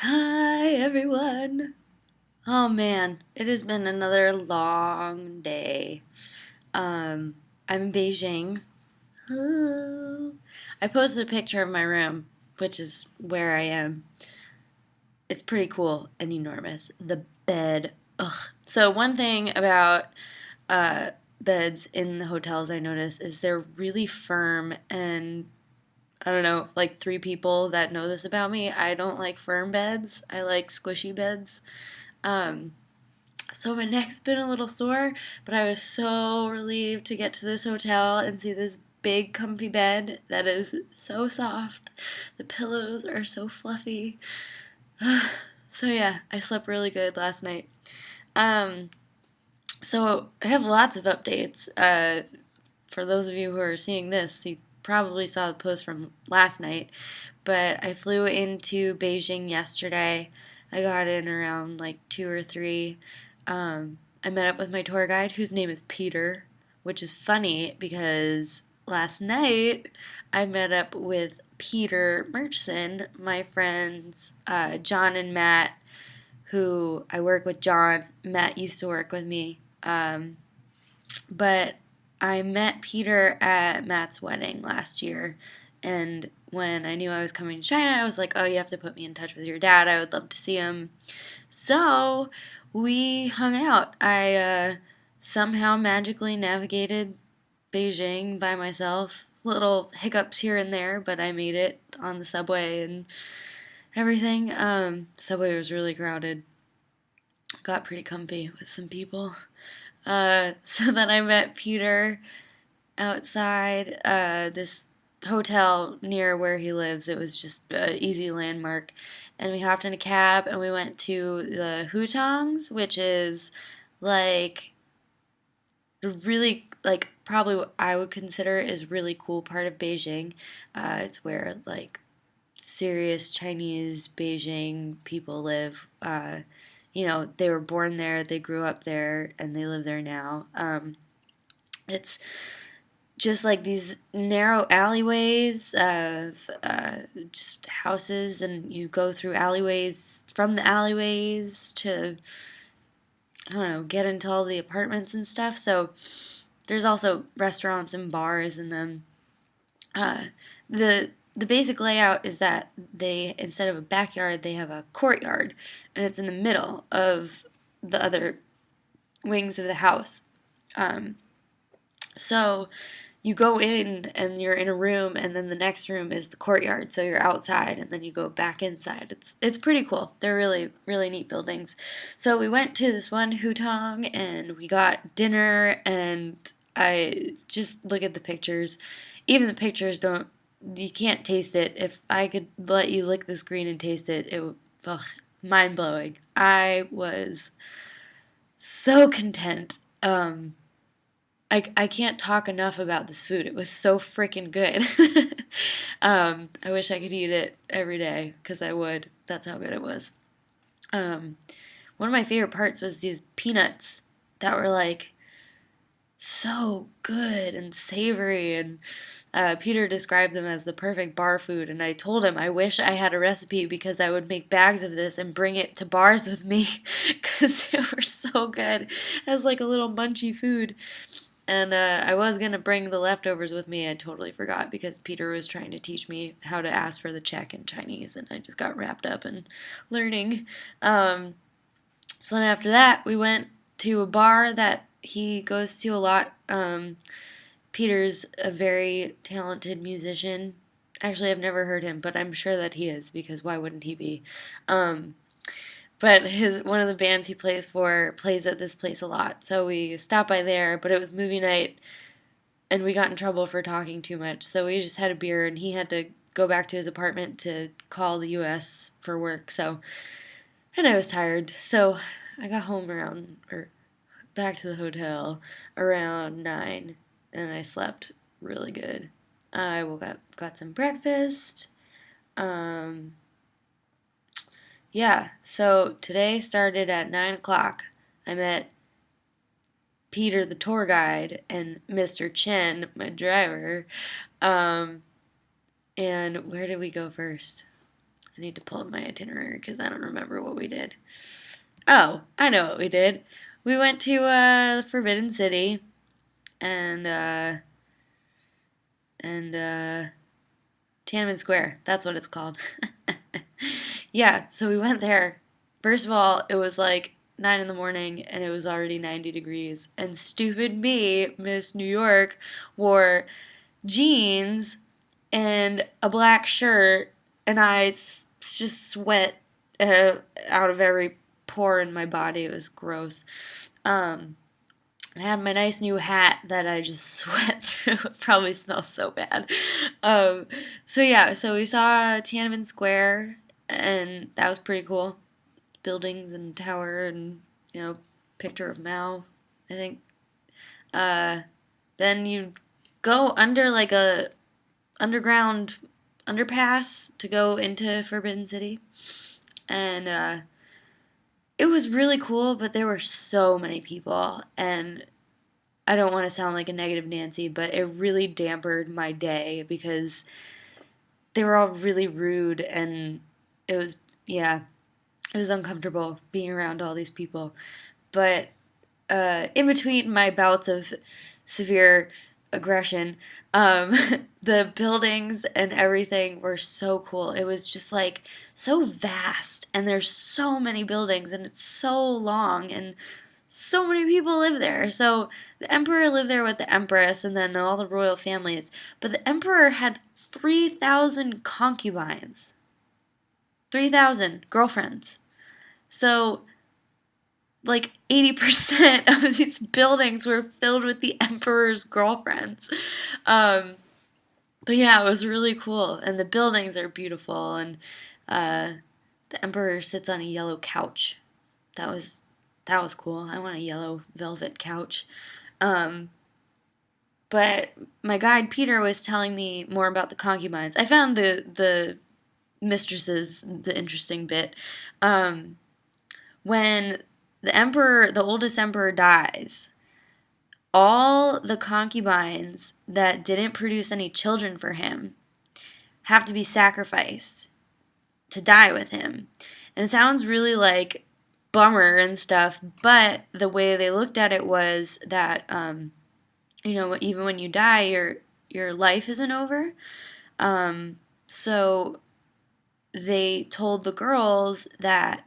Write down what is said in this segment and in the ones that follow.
Hi everyone. Oh man, it has been another long day. Um, I'm in Beijing. Hello. I posted a picture of my room, which is where I am. It's pretty cool and enormous. The bed. Ugh. So one thing about uh, beds in the hotels I notice is they're really firm and I don't know, like three people that know this about me. I don't like firm beds. I like squishy beds. Um, so my neck's been a little sore, but I was so relieved to get to this hotel and see this big comfy bed that is so soft. The pillows are so fluffy. So yeah, I slept really good last night. Um, so I have lots of updates. For those of you who are seeing this, you probably saw the post from last night, but I flew into Beijing yesterday. I got in around like 2 or 3. I met up with my tour guide, whose name is Peter, which is funny because last night I met up with Peter Murchison, my friends John and Matt, who I work with John. Matt used to work with me. But I met Peter at Matt's wedding last year, and when I knew I was coming to China, I was like, oh, you have to put me in touch with your dad. I would love to see him. So we hung out. I somehow magically navigated Beijing by myself. Little hiccups here and there, but I made it on the subway and everything. Subway was really crowded. Got pretty comfy with some people. So then I met Peter outside this hotel near where he lives. It was just an easy landmark. And we hopped in a cab and we went to the hutongs, which is like really, like, probably what I would consider is really cool part of Beijing. It's where, like, serious Chinese Beijing people live. They were born there, they grew up there, and they live there now. It's just like these narrow alleyways of just houses, and you go through alleyways from the alleyways to, I don't know, get into all the apartments and stuff. So there's also restaurants and bars in them. Uh, the basic layout is that they, instead of a backyard, they have a courtyard, and it's in the middle of the other wings of the house. Um, so you go in and you're in a room, and then the next room is the courtyard, so you're outside and then you go back inside. It's pretty cool. They're really really neat buildings. So we went to this one hutong and we got dinner, and I just look at the pictures. Even the pictures don't, you can't taste it. If I could let you lick the screen and taste it, it would, ugh, mind blowing. I was so content. I can't talk enough about this food. It was so freaking good. I wish I could eat it every day because I would. That's how good it was. Um, One of my favorite parts was these peanuts that were like so good and savory. And Peter described them as the perfect bar food. And I told him I wish I had a recipe because I would make bags of this and bring it to bars with me because they were so good as like a little munchy food. And I was going to bring the leftovers with me. I totally forgot because Peter was trying to teach me how to ask for the check in Chinese, and I just got wrapped up in learning. Um, so then after that, we went to a bar that he goes to a lot. Peter's a very talented musician. Actually, I've never heard him, but I'm sure that he is because why wouldn't he be? Um, but his one of the bands he plays for plays at this place a lot. So we stopped by there, but it was movie night and we got in trouble for talking too much. So we just had a beer and he had to go back to his apartment to call the US for work. So and I was tired. So I got home around or back to the hotel around 9 and I slept really good. I woke up, got some breakfast. Um yeah, so today started at 9 o'clock. I met Peter, the tour guide, and Mr. Chen, my driver. Um, and where did we go first? I need to pull up my itinerary because I don't remember what we did. Oh, I know what we did. We went to Forbidden City and Tianamen Square. That's what it's called. Yeah, so we went there. First of all, it was like 9 in the morning and it was already 90 degrees. And stupid me, Miss New York, wore jeans and a black shirt, and just sweat uh, out of every pore in my body. It was gross. Um, I had my nice new hat that I just sweat through. It probably smells so bad. Um, so yeah, so we saw Tiananmen Square, and that was pretty cool. Buildings and tower, and picture of Mao. I think. Uh, then you go under like a underground underpass to go into Forbidden City, and it was really cool. But there were so many people, and I don't want to sound like a negative Nancy, but it really dampened my day because they were all really rude and it was, yeah, it was uncomfortable being around all these people. But in between my bouts of severe aggression, um, the buildings and everything were so cool. It was just like so vast, and there's so many buildings, and it's so long, and so many people live there. So the emperor lived there with the empress, and then all the royal families. But the emperor had 3,000 concubines, 3,000 girlfriends. So like 80% of these buildings were filled with the emperor's girlfriends. Um, but yeah, it was really cool, and the buildings are beautiful, and uh, the emperor sits on a yellow couch. That was that was cool. I want a yellow velvet couch. Um, but my guide Peter was telling me more about the concubines. I found the mistresses the interesting bit. Um, when the oldest emperor, dies, all the concubines that didn't produce any children for him have to be sacrificed to die with him. And it sounds really like bummer and stuff, but the way they looked at it was that even when you die, your life isn't over. So they told the girls that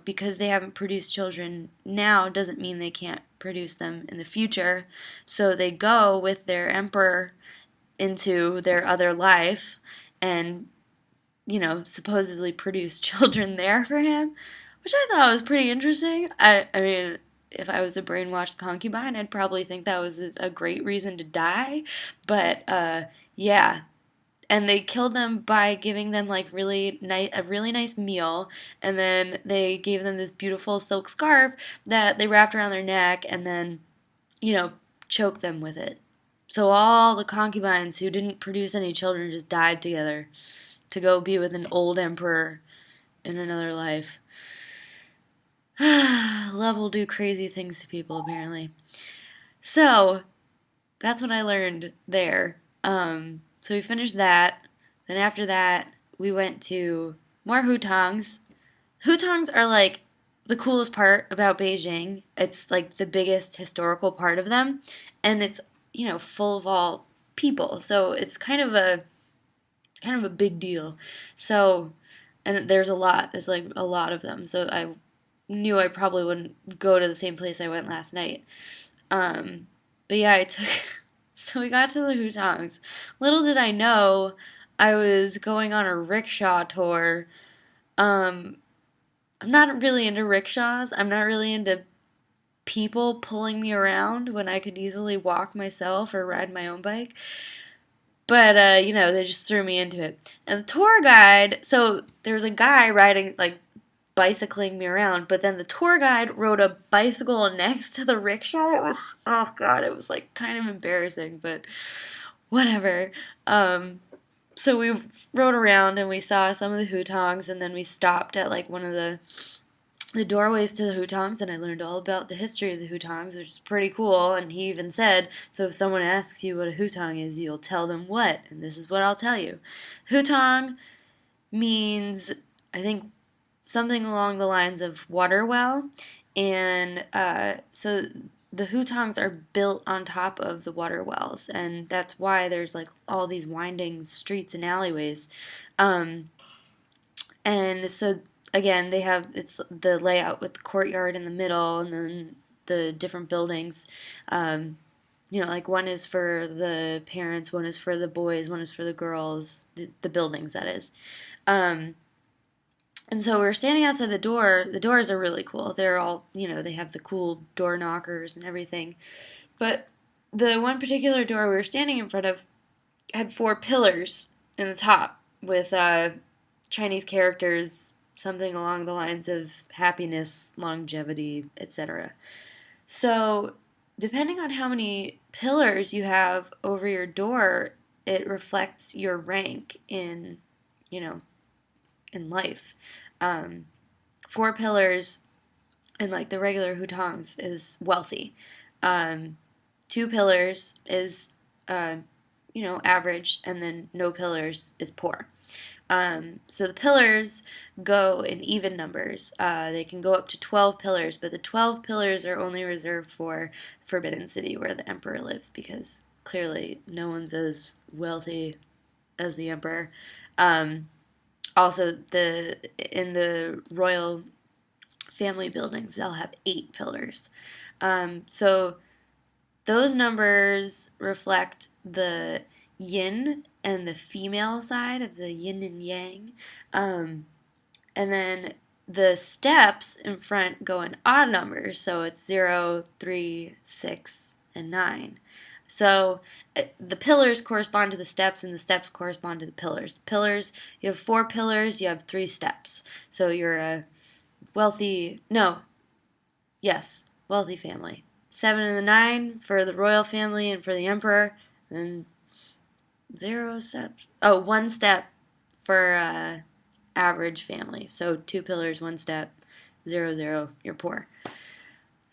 because they haven't produced children now doesn't mean they can't produce them in the future. So they go with their emperor into their other life and supposedly produce children there for him, which I thought was pretty interesting. I mean, if I was a brainwashed concubine, I'd probably think that was a great reason to die. But yeah, and they killed them by giving them like a really nice meal, and then they gave them this beautiful silk scarf that they wrapped around their neck, and then you know choked them with it. So all the concubines who didn't produce any children just died together to go be with an old emperor in another life. Love will do crazy things to people, apparently. So, that's what I learned there. So we finished that. Then after that, we went to more hutongs. Hutongs are like the coolest part about Beijing. It's like the biggest historical part of them, and it's full of all people. So it's kind of a big deal. So, and there's a lot. There's like a lot of them. So I knew I probably wouldn't go to the same place I went last night. Um, but yeah, I took. So we got to the hutongs. Little did I know I was going on a rickshaw tour. Um, I'm not really into rickshaws. I'm not really into people pulling me around when I could easily walk myself or ride my own bike. But they just threw me into it. And the tour guide, so there was a guy riding like bicycling me around, but then the tour guide rode a bicycle next to the rickshaw. It was oh god, it was like kind of embarrassing, but whatever. So we rode around and we saw some of the hutongs, and then we stopped at like one of the doorways to the hutongs, and I learned all about the history of the hutongs, which is pretty cool. And he even said, so if someone asks you what a hutong is, you'll tell them what, and this is what I'll tell you. Hutong means, I think, something along the lines of water well. And so the hutongs are built on top of the water wells, and that's why there's like all these winding streets and alleyways. Um, and so again, they have it's the layout with the courtyard in the middle, and then the different buildings. Um, like one is for the parents, one is for the boys, one is for the girls. The buildings, that is. Um, and so we're standing outside the door. The doors are really cool. They're all, they have the cool door knockers and everything. But the one particular door we were standing in front of had four pillars in the top with Chinese characters, something along the lines of happiness, longevity, etc. So, depending on how many pillars you have over your door, it reflects your rank you know, in life. Um, Four pillars in like the regular hutongs is wealthy. Um, Two pillars is uh, average, and then no pillars is poor. So the pillars go in even numbers. They can go up to 12 pillars, but the 12 pillars are only reserved for Forbidden City, where the Emperor lives, because clearly no one's as wealthy as the Emperor. Um, Also, in the royal family buildings, they'll have 8 pillars. So those numbers reflect the yin and the female side of the yin and yang. Um, and then the steps in front go in odd numbers. So it's 0, 3, 6, and 9. So the pillars correspond to the steps, and the steps correspond to the pillars. The pillars, you have 4 pillars, you have 3 steps. So you're a wealthy, no, yes, wealthy family. 7 and the 9 for the royal family and for the emperor, and 0 steps. Oh, 1 step for average family. So 2 pillars, 1 step, 0, 0, you're poor.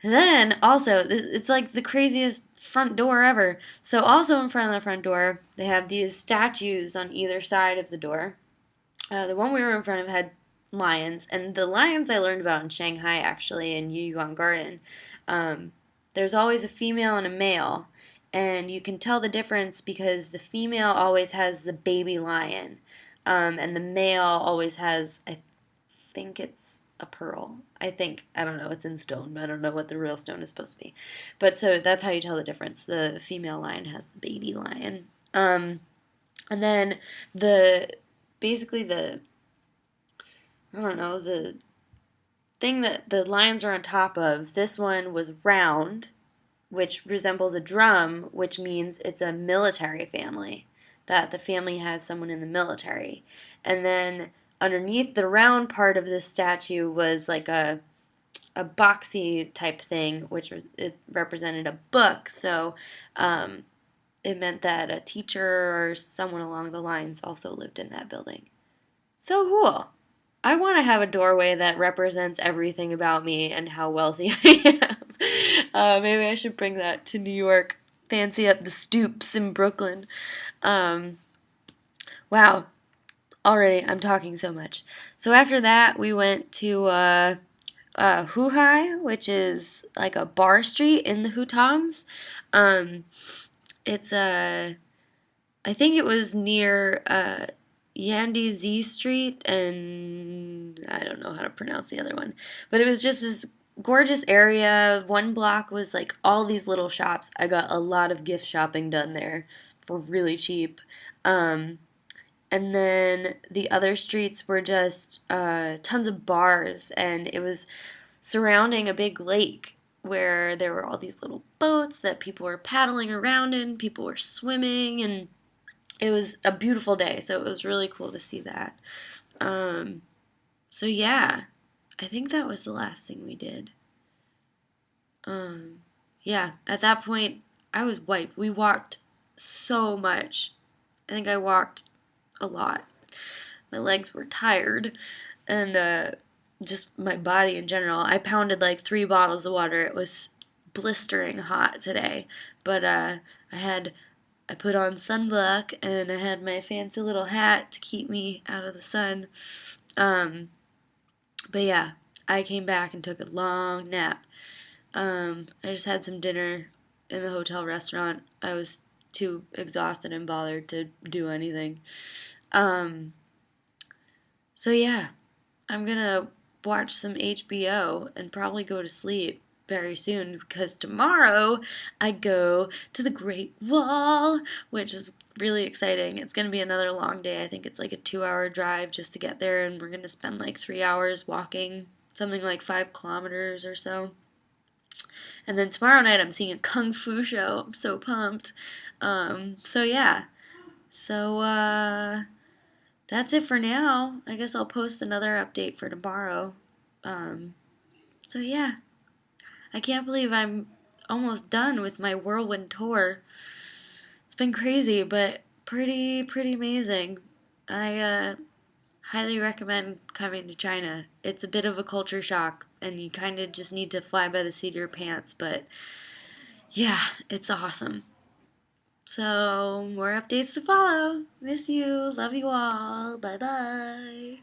And then also, it's like the craziest front door ever. So also in front of the front door, they have these statues on either side of the door. The one we were in front of had lions, and the lions I learned about in Shanghai, actually, in Yuyuan Garden. Um, there's always a female and a male, and you can tell the difference because the female always has the baby lion, and the male always has, I think it's a pearl. I don't know, it's in stone, but I don't know what the real stone is supposed to be. But so that's how you tell the difference. The female lion has the baby lion. And then the basically the I don't know, the thing that the lions are on top of, this one was round, which resembles a drum, which means it's a military family, that the family has someone in the military. And then underneath the round part of this statue was like a boxy type thing, which it represented a book. So it meant that a teacher or someone along the lines also lived in that building. So cool. I want to have a doorway that represents everything about me and how wealthy I am. Maybe I should bring that to New York. Fancy up the stoops in Brooklyn. Um, wow. Already, I'm talking so much. So after that, we went to Huhai, which is like a bar street in the Hutongs. It's I think it was near Yandy Z Street, and I don't know how to pronounce the other one. But it was just this gorgeous area. One block was like all these little shops. I got a lot of gift shopping done there for really cheap. Um, and then the other streets were just tons of bars, and it was surrounding a big lake where there were all these little boats that people were paddling around in, people were swimming, and it was a beautiful day, so it was really cool to see that. Um, so yeah, I think that was the last thing we did. Um, yeah, at that point, I was wiped. We walked so much. I think I walked a lot. My legs were tired, and just my body in general. I pounded like 3 bottles of water. It was blistering hot today, but I had I put on sunblock and I had my fancy little hat to keep me out of the sun. Um, but yeah, I came back and took a long nap. I just had some dinner in the hotel restaurant. I was too exhausted and bothered to do anything. Um, so yeah, I'm gonna watch some HBO and probably go to sleep very soon because tomorrow I go to the Great Wall, which is really exciting. It's gonna be another long day. I think it's like a 2 hour drive just to get there, and we're gonna spend like 3 hours walking, something like 5 kilometers or so. And then tomorrow night I'm seeing a kung fu show. I'm so pumped. So yeah. So that's it for now. I guess I'll post another update for tomorrow. Um, so yeah, I can't believe I'm almost done with my whirlwind tour. It's been crazy, but pretty amazing. I highly recommend coming to China. It's a bit of a culture shock, and you kind of just need to fly by the seat of your pants, but yeah, it's awesome. So, more updates to follow. Miss you. Love you all. Bye bye.